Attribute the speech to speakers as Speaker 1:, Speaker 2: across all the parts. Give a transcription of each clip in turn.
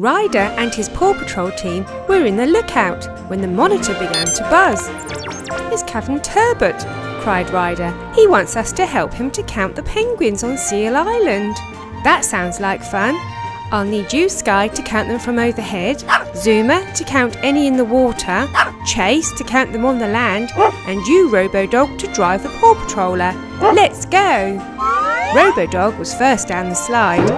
Speaker 1: Ryder and his Paw Patrol team were in the lookout when the monitor began to buzz. "It's Captain Turbot," cried Ryder. "He wants us to help him to count the penguins on Seal Island." "That sounds like fun. I'll need you, Sky, to count them from overhead, Zuma to count any in the water, Chase to count them on the land, and you, Robo-Dog, to drive the Paw Patroller. Let's go!" Robo-Dog was first down the slide.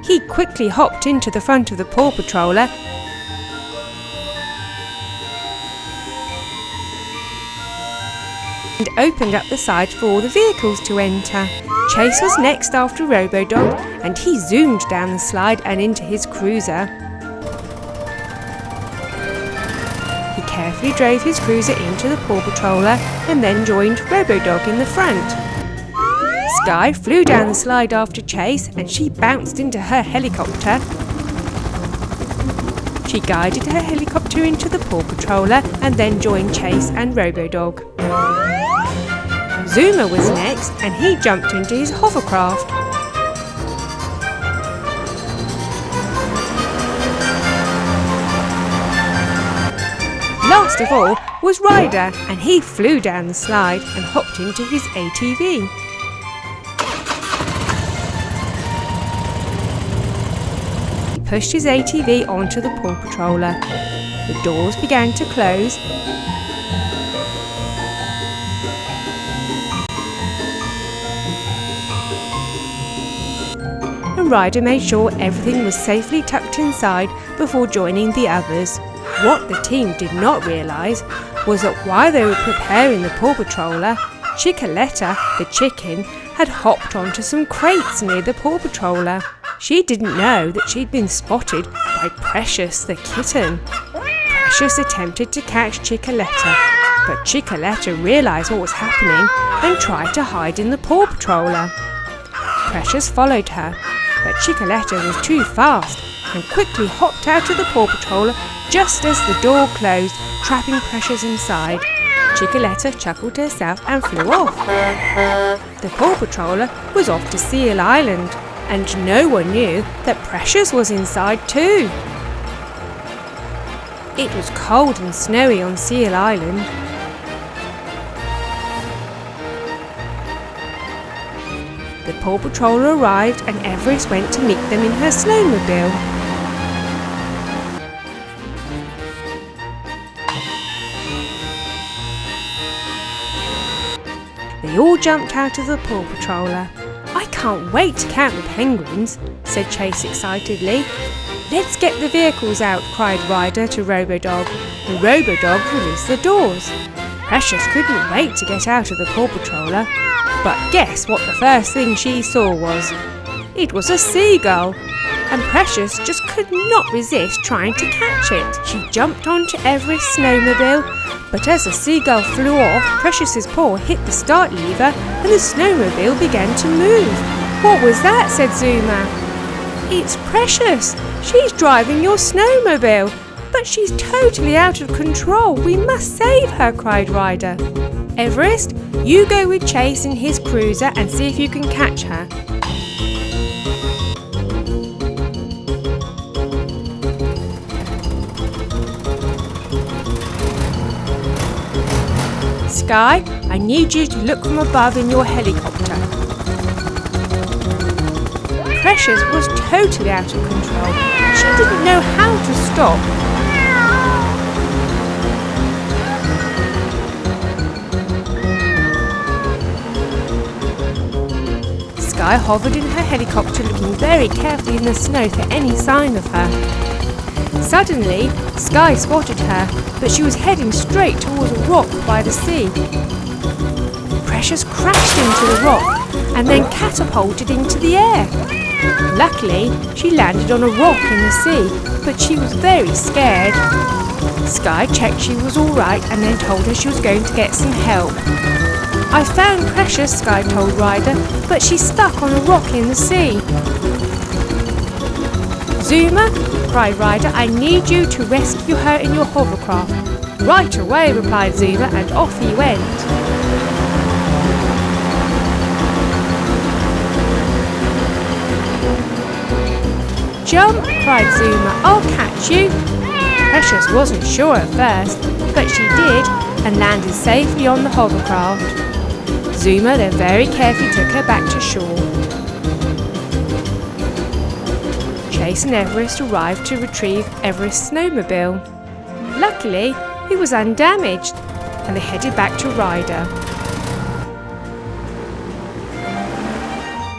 Speaker 1: He quickly hopped into the front of the Paw Patroller and opened up the side for all the vehicles to enter. Chase was next after Robo-Dog, and he zoomed down the slide and into his cruiser. He carefully drove his cruiser into the Paw Patroller and then joined Robo-Dog in the front. Sky flew down the slide after Chase, and she bounced into her helicopter. She guided her helicopter into the Paw Patroller and then joined Chase and Robo-Dog. Zuma was next, and he jumped into his hovercraft. Last of all was Ryder, and he flew down the slide and hopped into his ATV. He pushed his ATV onto the Paw Patroller. The doors began to close. And Ryder made sure everything was safely tucked inside before joining the others. What the team did not realise was that while they were preparing the Paw Patroller, Chickaletta, the chicken, had hopped onto some crates near the Paw Patroller. She didn't know that she'd been spotted by Precious, the kitten. Precious attempted to catch Chickaletta, but Chickaletta realised what was happening and tried to hide in the Paw Patroller. Precious followed her, but Chickaletta was too fast and quickly hopped out of the Paw Patroller just as the door closed, trapping Precious inside. Chickaletta chuckled to herself and flew off. The Paw Patroller was off to Seal Island, and no one knew that Precious was inside too. It was cold and snowy on Seal Island. The Paw Patroller arrived, and Everest went to meet them in her snowmobile. They all jumped out of the Paw Patroller. "I can't wait to count the penguins," said Chase excitedly. "Let's get the vehicles out," cried Ryder to Robo-Dog, and Robo-Dog released the doors. Precious couldn't wait to get out of the Paw Patroller, but guess what the first thing she saw was? It was a seagull, and Precious just could not resist trying to catch it. She jumped onto Everest's snowmobile, but as the seagull flew off, Precious's paw hit the start lever and the snowmobile began to move. "What was that?" said Zuma. "It's Precious. She's driving your snowmobile, but she's totally out of control. We must save her," cried Ryder. "Everest, you go with Chase in his cruiser and see if you can catch her." Sky, I need you to look from above in your helicopter. Precious was totally out of control. She didn't know how to stop. Sky hovered in her helicopter, looking very carefully in the snow for any sign of her. Suddenly, Sky spotted her, but she was heading straight towards a rock by the sea. Precious crashed into the rock and then catapulted into the air. Luckily, she landed on a rock in the sea, but she was very scared. Sky checked she was all right and then told her she was going to get some help. "I found Precious," Sky told Ryder, "but she's stuck on a rock in the sea." "Zuma," cried Ryder, "I need you to rescue her in your hovercraft." Right away, replied Zuma, and off he went. Jump, cried Zuma, I'll catch you. Precious wasn't sure at first, but she did and landed safely on the hovercraft. Zuma then very carefully took her back to shore. Chase and Everest arrived to retrieve Everest's snowmobile. Luckily, it was undamaged, and they headed back to Ryder.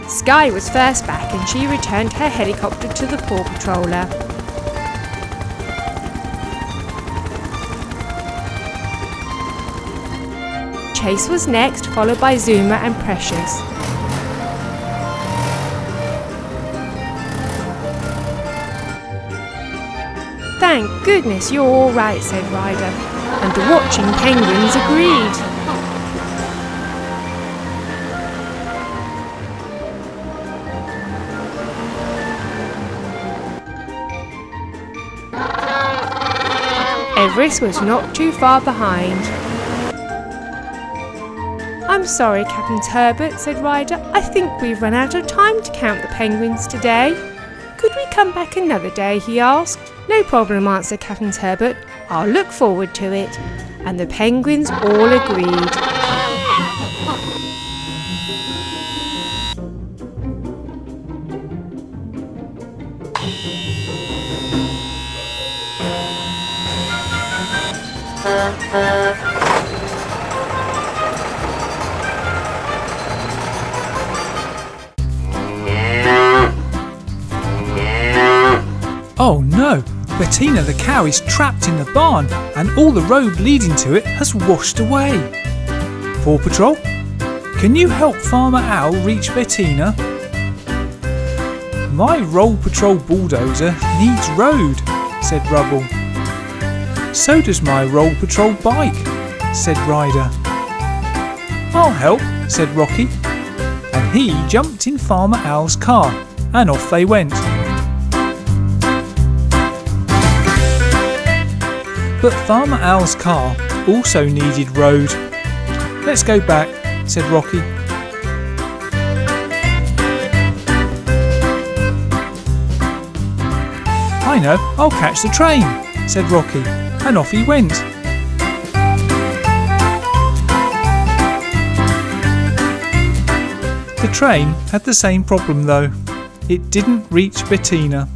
Speaker 1: Sky was first back, and she returned her helicopter to the Paw Patroller. Chase was next, followed by Zuma and Precious. Thank goodness you're all right, said Ryder, and the watching penguins agreed. Everest was not too far behind. I'm sorry, Captain Turbot, said Ryder. I think we've run out of time to count the penguins today. Could we come back another day, he asked. No problem, answered Captain Turbot. I'll look forward to it. And the penguins all agreed.
Speaker 2: Oh no! Bettina the cow is trapped in the barn and all the road leading to it has washed away. Paw Patrol, can you help Farmer Owl reach Bettina? My Roll Patrol bulldozer needs road, said Rubble. So does my Roll Patrol bike, said Ryder. I'll help, said Rocky, and he jumped in Farmer Owl's car and off they went. But Farmer Owl's car also needed road. Let's go back, said Rocky. I know, I'll catch the train, said Rocky, and off he went. The train had the same problem though. It didn't reach Bettina.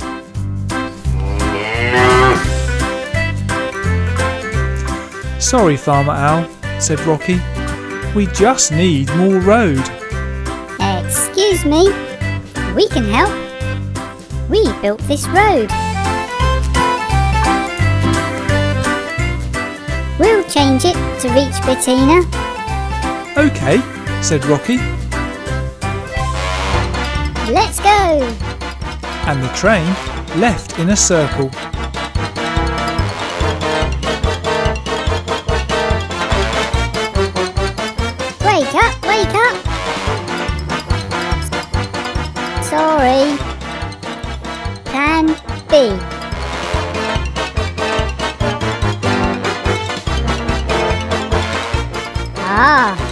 Speaker 2: Sorry, Farmer Owl, said Rocky. We just need more road.
Speaker 3: Excuse me, we can help. We built this road. We'll change it to reach Bettina.
Speaker 2: OK, said Rocky.
Speaker 3: Let's go!
Speaker 2: And the train left in a circle.
Speaker 3: Wake up, wake up! Sorry. Plan B. Ah.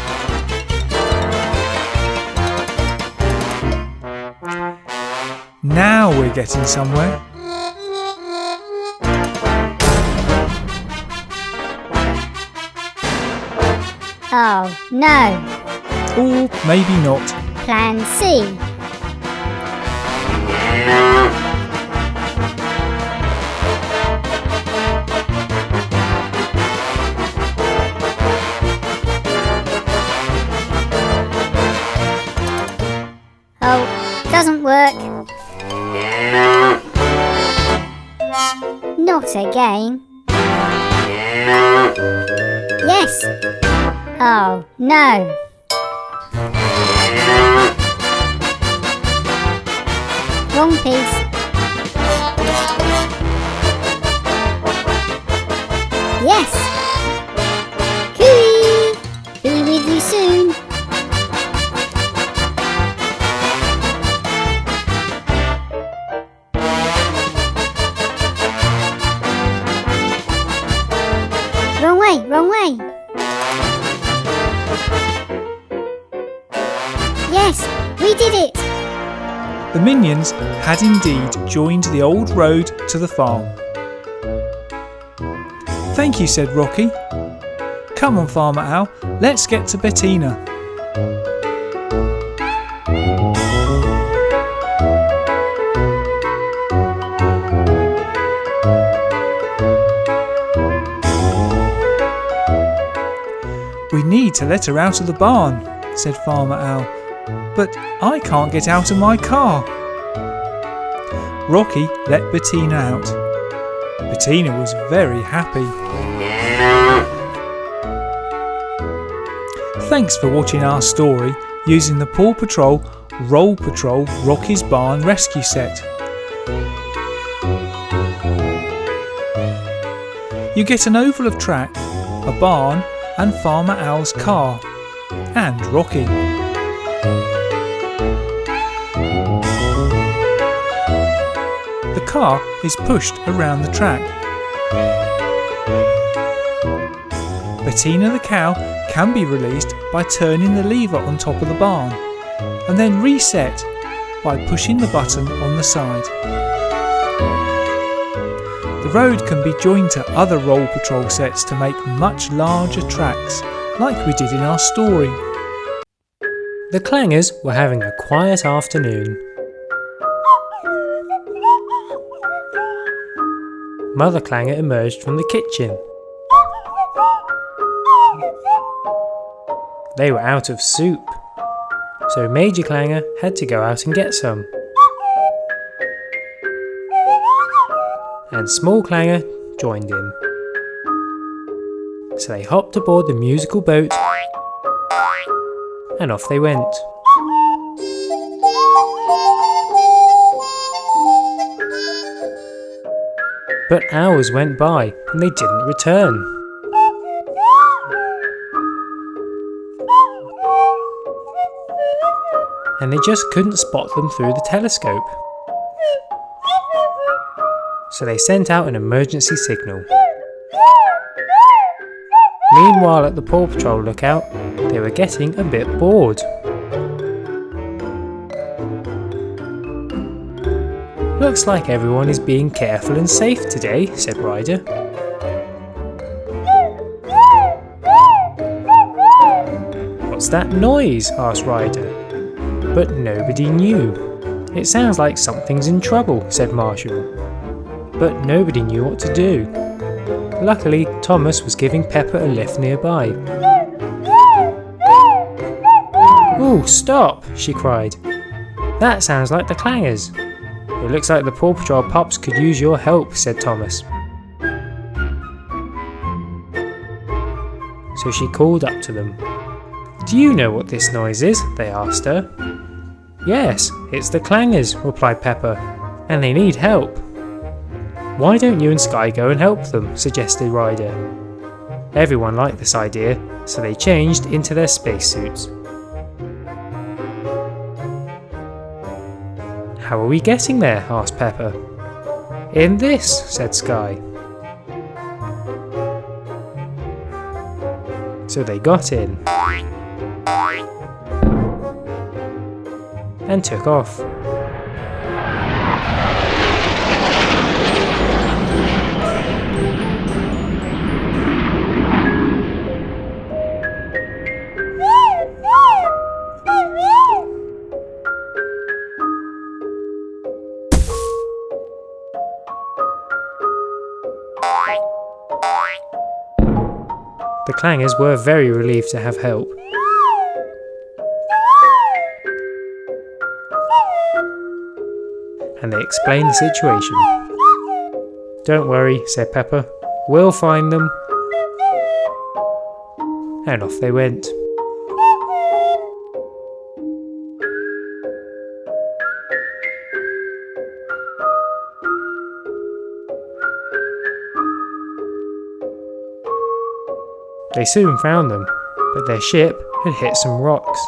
Speaker 2: Now we're getting somewhere.
Speaker 3: Oh, no.
Speaker 2: Or maybe not.
Speaker 3: Plan C. Oh, doesn't work. Not again. Yes. Oh, no. Wrong piece. Yes. Cooey! Be with you soon. Wrong way, wrong way. Yes, we did it.
Speaker 2: The minions had indeed joined the old road to the farm. Thank you, said Rocky. Come on, Farmer Owl, let's get to Bettina. We need to let her out of the barn, said Farmer Owl, but I can't get out of my car. Rocky let Bettina out. Bettina was very happy. Thanks for watching our story using the Paw Patrol Roll Patrol Rocky's Barn Rescue Set. You get an oval of track, a barn and Farmer Owl's car, and Rocky. The car is pushed around the track. Bettina the cow can be released by turning the lever on top of the barn, and then reset by pushing the button on the side. The road can be joined to other Roll Patrol sets to make much larger tracks, like we did in our story.
Speaker 4: The clangers were having a quiet afternoon. Mother Clanger emerged from the kitchen. They were out of soup, so Major Clanger had to go out and get some. And Small Clanger joined him. So they hopped aboard the musical boat and off they went. But hours went by and they didn't return. And they just couldn't spot them through the telescope. So they sent out an emergency signal. Meanwhile, at the Paw Patrol lookout, they were getting a bit bored. Looks like everyone is being careful and safe today, said Ryder. What's that noise? Asked Ryder. But nobody knew. It sounds like something's in trouble, said Marshall. But nobody knew what to do. Luckily, Thomas was giving Pepper a lift nearby. "Ooh, stop!" she cried. "That sounds like the clangers." "It looks like the Paw Patrol pups could use your help," said Thomas. So she called up to them. "Do you know what this noise is?" they asked her. "Yes, it's the clangers," replied Pepper, "and they need help." "Why don't you and Sky go and help them?" suggested Ryder. Everyone liked this idea, so they changed into their spacesuits. "How are we getting there?" asked Pepper. "In this," said Sky. So they got in and took off. The clangers were very relieved to have help. And they explained the situation. "Don't worry," said Pepper. "We'll find them." And off they went. They soon found them, but their ship had hit some rocks.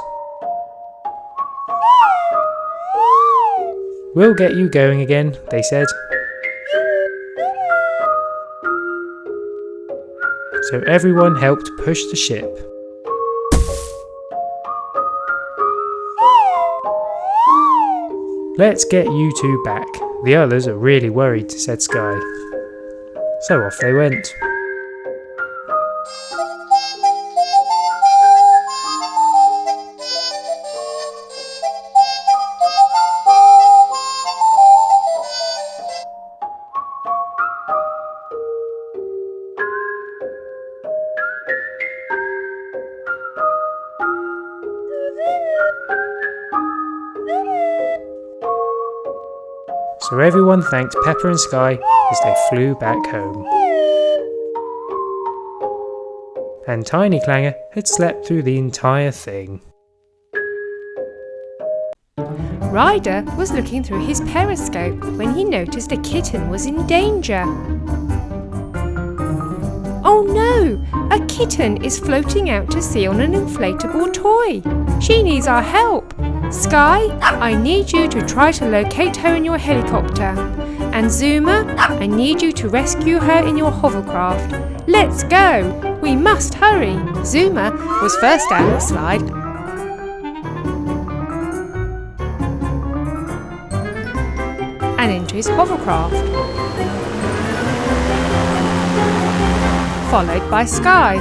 Speaker 4: "We'll get you going again," they said. So everyone helped push the ship. Let's get you two back. The others are really worried, said Sky. So off they went. So everyone thanked Pepper and Sky as they flew back home. And Tiny Clanger had slept through the entire thing.
Speaker 1: Ryder was looking through his periscope when he noticed a kitten was in danger. Oh no! A kitten is floating out to sea on an inflatable toy. She needs our help. Sky, I need you to try to locate her in your helicopter. And Zuma, I need you to rescue her in your hovercraft. Let's go! We must hurry! Zuma was first down the slide and into his hovercraft, followed by Sky.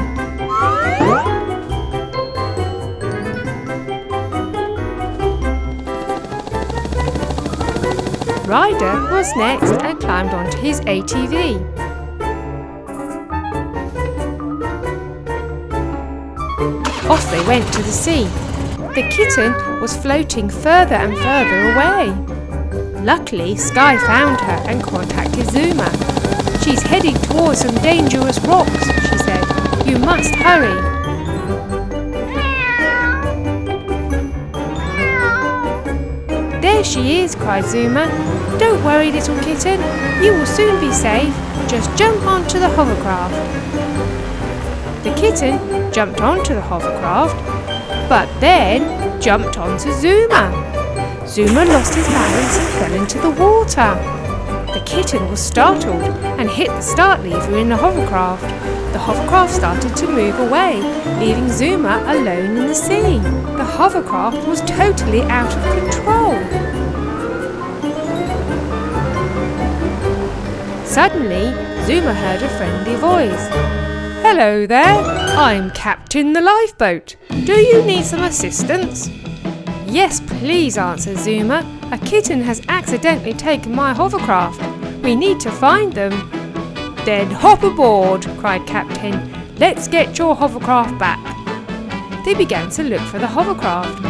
Speaker 1: Ryder was next and climbed onto his ATV. Off they went to the sea. The kitten was floating further and further away. Luckily, Sky found her and contacted Zuma. She's heading towards some dangerous rocks, she said. You must hurry. There she is, cried Zuma. Don't worry, little kitten. You will soon be safe. Just jump onto the hovercraft. The kitten jumped onto the hovercraft, but then jumped onto Zuma. Zuma lost his balance and fell into the water. The kitten was startled and hit the start lever in the hovercraft. The hovercraft started to move away, leaving Zuma alone in the sea. The hovercraft was totally out of control. Suddenly, Zuma heard a friendly voice. Hello there, I'm Captain the Lifeboat. Do you need some assistance? Yes, please, answered Zuma. A kitten has accidentally taken my hovercraft. We need to find them. Then hop aboard, cried Captain. Let's get your hovercraft back. They began to look for the hovercraft.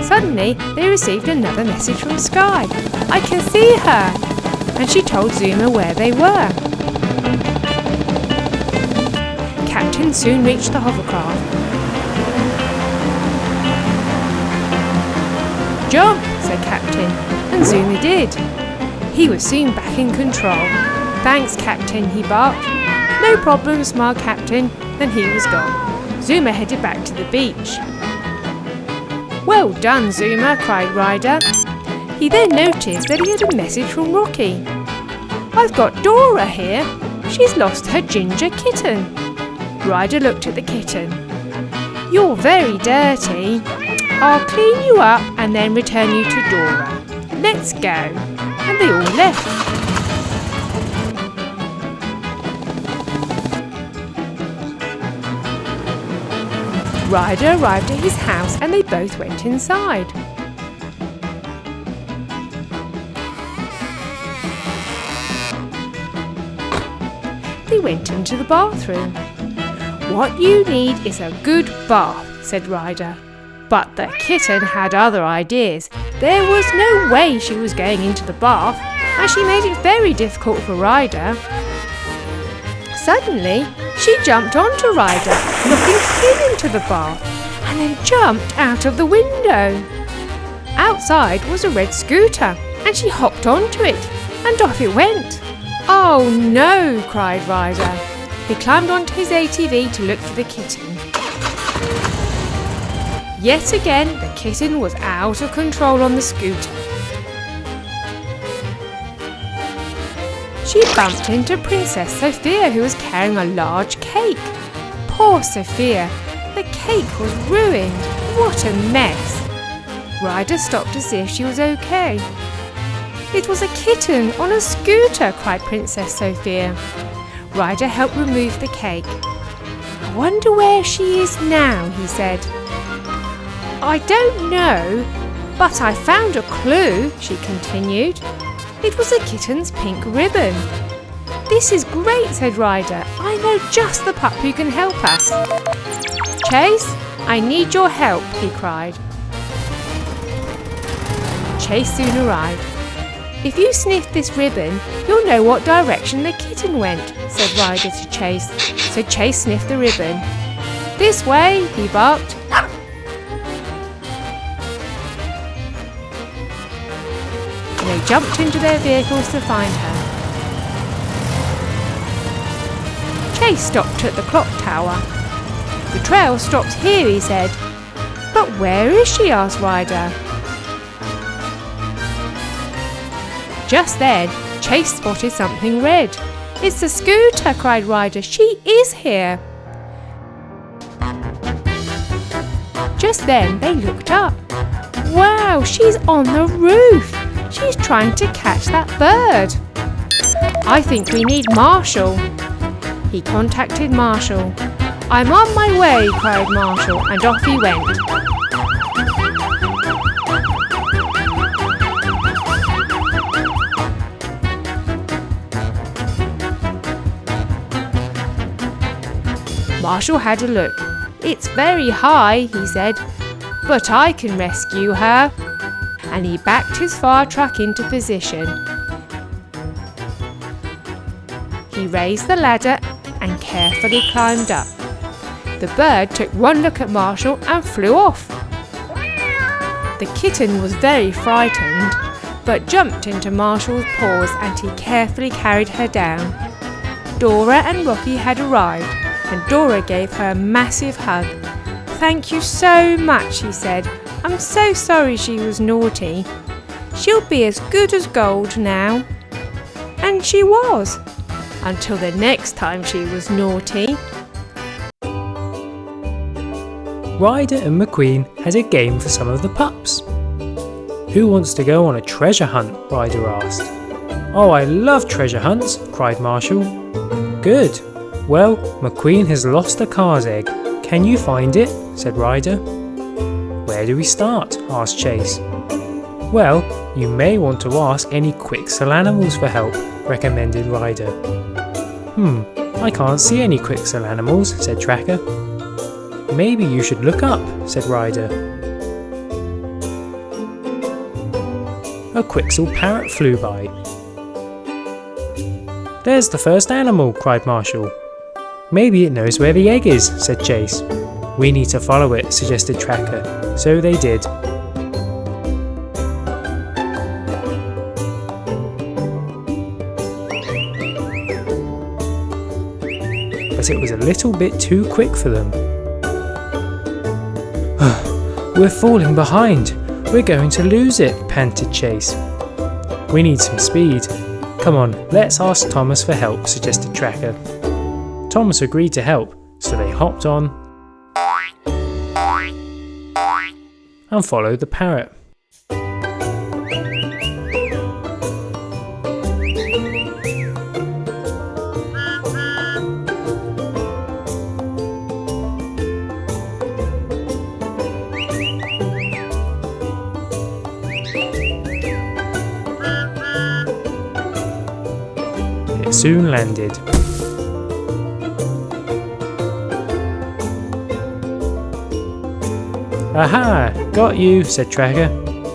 Speaker 1: Suddenly, they received another message from Sky. I can see her! And she told Zuma where they were. Captain soon reached the hovercraft. Jump, said Captain, and Zuma did. He was soon back in control. Thanks, Captain, he barked. No problem, smiled Captain, and he was gone. Zuma headed back to the beach. Well done, Zuma, cried Ryder. He then noticed that he had a message from Rocky. I've got Dora here. She's lost her ginger kitten. Ryder looked at the kitten. You're very dirty. I'll clean you up and then return you to Dora. Let's go. And they all left. Ryder arrived at his house and they both went inside. They went into the bathroom. What you need is a good bath, said Ryder. But the kitten had other ideas. There was no way she was going into the bath, and she made it very difficult for Ryder. Suddenly, she jumped onto Ryder, knocking him into the bath, and then jumped out of the window. Outside was a red scooter, and she hopped onto it, and off it went. "Oh no!" cried Ryder. He climbed onto his ATV to look for the kitten. Yet again, the kitten was out of control on the scooter. She bumped into Princess Sophia, who was carrying a large cake. Poor Sophia, the cake was ruined. What a mess! Ryder stopped to see if she was okay. "It was a kitten on a scooter," cried Princess Sophia. Ryder helped remove the cake. "I wonder where she is now," he said. "I don't know, but I found a clue," she continued. "It was a kitten's pink ribbon." "This is great," said Ryder. "I know just the pup who can help us." "Chase, I need your help," he cried. Chase soon arrived. "If you sniff this ribbon, you'll know what direction the kitten went," said Ryder to Chase. So Chase sniffed the ribbon. "This way," he barked. And they jumped into their vehicles to find her. Chase stopped at the clock tower. "The trail stops here," he said. "But where is she?" asked Ryder. Just then, Chase spotted something red. "It's a scooter," cried Ryder. "She is here." Just then, they looked up. "Wow, she's on the roof. She's trying to catch that bird." "I think we need Marshall." He contacted Marshall. "I'm on my way," cried Marshall, and off he went. Marshall had a look. "It's very high," he said, "but I can rescue her." And he backed his fire truck into position. He raised the ladder and carefully climbed up. The bird took one look at Marshall and flew off. The kitten was very frightened, but jumped into Marshall's paws and he carefully carried her down. Dora and Rocky had arrived, and Dora gave her a massive hug. "Thank you so much," she said. "I'm so sorry she was naughty. She'll be as good as gold now." And she was, until the next time she was naughty.
Speaker 4: Ryder and McQueen had a game for some of the pups. "Who wants to go on a treasure hunt?" Ryder asked. "Oh, I love treasure hunts," cried Marshall. "Good. Well, McQueen has lost a car's egg. Can you find it?" said Ryder. "Where do we start?" asked Chase. "Well, you may want to ask any Quixel animals for help," recommended Ryder. I can't see any Quixel animals," said Tracker. "Maybe you should look up," said Ryder. A Quixel parrot flew by. "There's the first animal," cried Marshall. "Maybe it knows where the egg is," said Chase. "We need to follow it," suggested Tracker. So they did. But it was a little bit too quick for them. "We're falling behind. We're going to lose it," panted Chase. "We need some speed. Come on, let's ask Thomas for help," suggested Tracker. Thomas agreed to help, so they hopped on and followed the parrot. It soon landed. "Aha! Got you," said Tracker.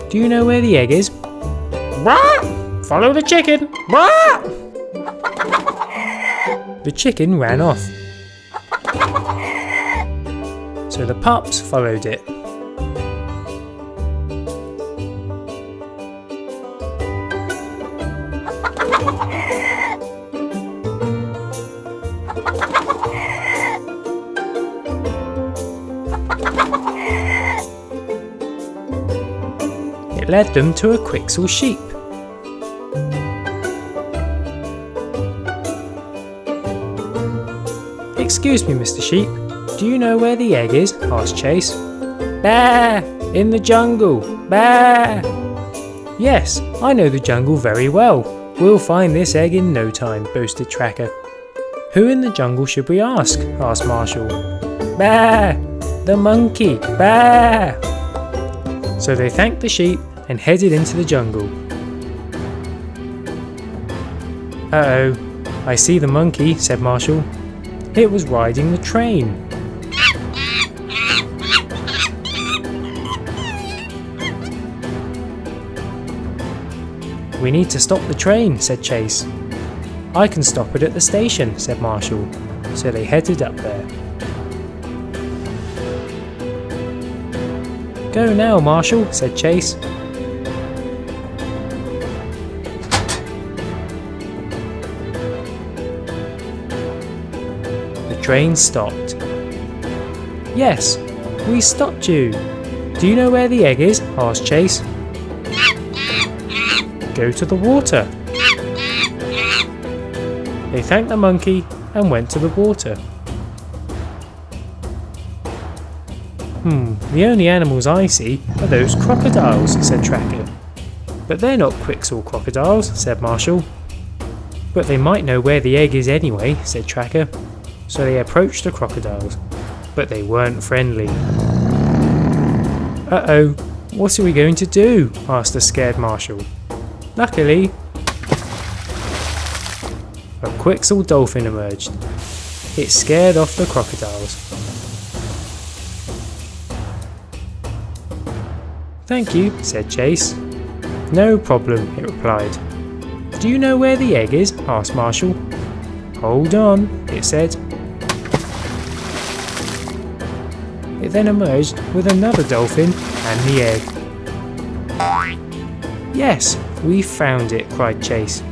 Speaker 4: "Do you know where the egg is?" "Wah! Follow the chicken! Wah!" The chicken ran off. So the pups followed it. It led them to a Quixel sheep. Excuse me, Mr. Sheep, do you know where the egg is? Asked Chase. Bah! In the jungle! Bah! Yes, I know the jungle very well. We'll find this egg in no time, boasted Tracker. Who in the jungle should we ask? Asked Marshall. Bah! The monkey! Bah! So they thanked the sheep and headed into the jungle. Uh-oh, I see the monkey, said Marshall. It was riding the train. We need to stop the train, said Chase. I can stop it at the station, said Marshall. So they headed up there. Go now, Marshall, said Chase. The train stopped. Yes, we stopped you. Do you know where the egg is? Asked Chase. Go to the water. They thanked the monkey and went to the water. The only animals I see are those crocodiles, said Tracker. But they're not Quixel crocodiles, said Marshall. But they might know where the egg is anyway, said Tracker. So they approached the crocodiles, but they weren't friendly. Uh-oh, what are we going to do? Asked the scared Marshall. Luckily, a Quixel dolphin emerged. It scared off the crocodiles. Thank you, said Chase. No problem, it replied. Do you know where the egg is? Asked Marshall. Hold on, it said. It then emerged with another dolphin and the egg. Yes, we found it, cried Chase.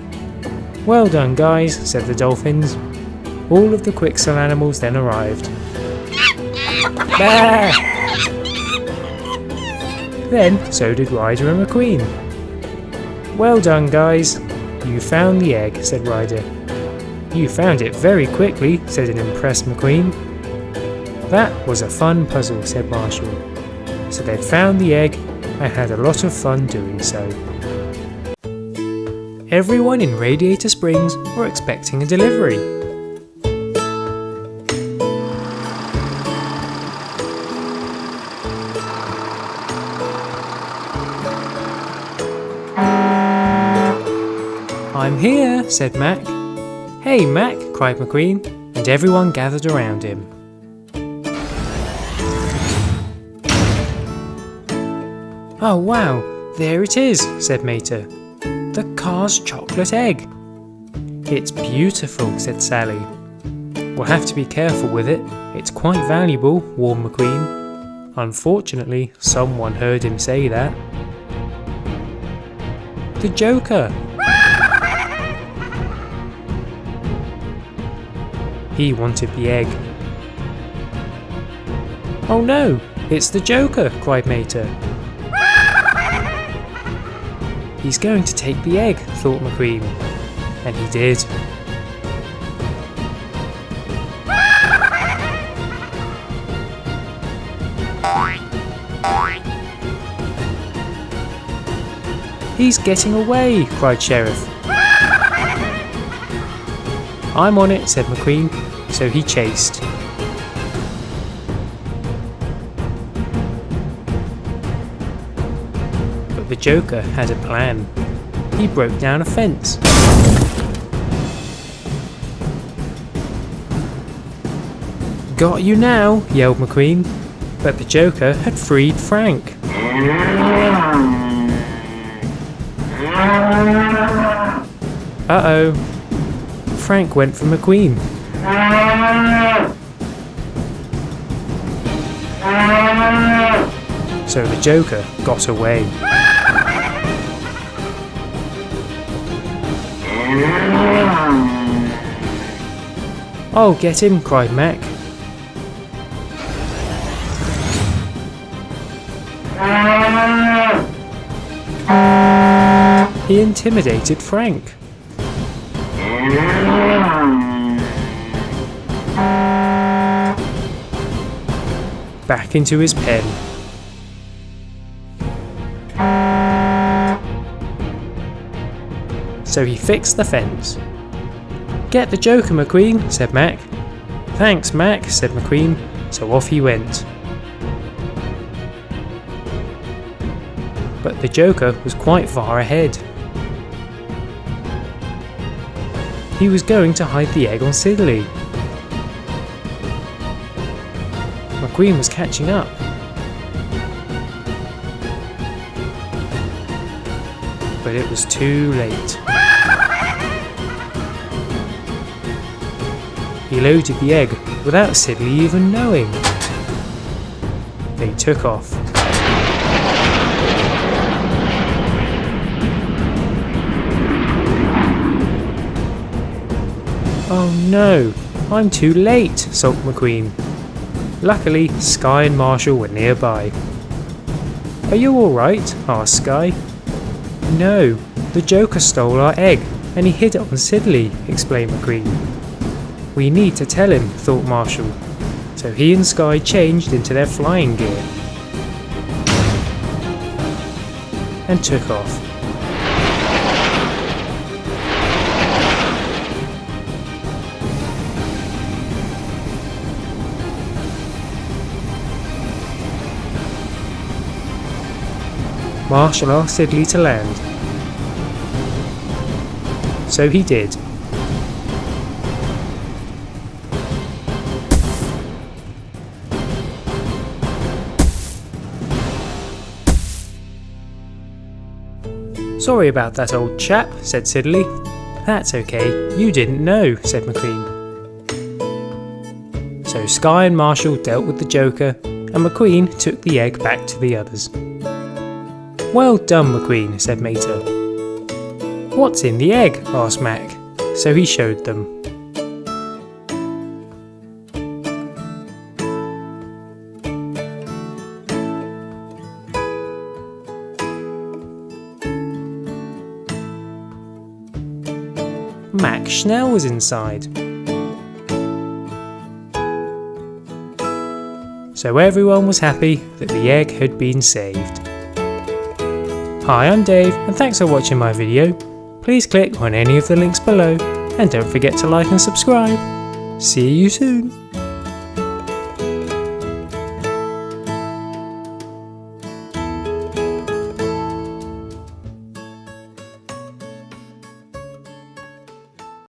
Speaker 4: Well done, guys, said the dolphins. All of the Quixel animals then arrived. Bah! Then so did Ryder and McQueen. Well done, guys. You found the egg, said Ryder. You found it very quickly, said an impressed McQueen. That was a fun puzzle, said Marshall. So they'd found the egg and had a lot of fun doing so. Everyone in Radiator Springs were expecting a delivery. I'm here, said Mac. Hey Mac, cried McQueen, and everyone gathered around him. Oh wow, there it is, said Mater. The car's chocolate egg. It's beautiful, said Sally. We'll have to be careful with it. It's quite valuable, warned McQueen. Unfortunately, someone heard him say that. The Joker! He wanted the egg. Oh no, it's the Joker, cried Mater. He's going to take the egg, thought McQueen. And he did. He's getting away, cried Sheriff. I'm on it, said McQueen, so he chased. But the Joker had a plan. He broke down a fence. Got you now, yelled McQueen, but the Joker had freed Frank. Uh-oh. Frank went for McQueen. So the Joker got away. I'll get him, cried Mac. He intimidated Frank. Back into his pen. So he fixed the fence. Get the Joker, McQueen, said Mac. Thanks, Mac, said McQueen, so off he went. But the Joker was quite far ahead. He was going to hide the egg on Sidley. McQueen was catching up. But it was too late. He loaded the egg without Sidley even knowing. They took off. Oh no, I'm too late, sulked McQueen. Luckily, Sky and Marshall were nearby. Are you alright? asked Sky. No, the Joker stole our egg and he hid it on Sidley, explained McQueen. We need to tell him, thought Marshall. So he and Sky changed into their flying gear and took off. Marshall asked Sidley to land. So he did. Sorry about that, old chap, said Sidley. That's okay, you didn't know, said McQueen. So Sky and Marshall dealt with the Joker, and McQueen took the egg back to the others. Well done, McQueen, said Mater. What's in the egg? asked Mac, so he showed them. Mac Schnell was inside. So everyone was happy that the egg had been saved. Hi, I'm Dave, and thanks for watching my video. Please click on any of the links below, and don't forget to like and subscribe. See you soon!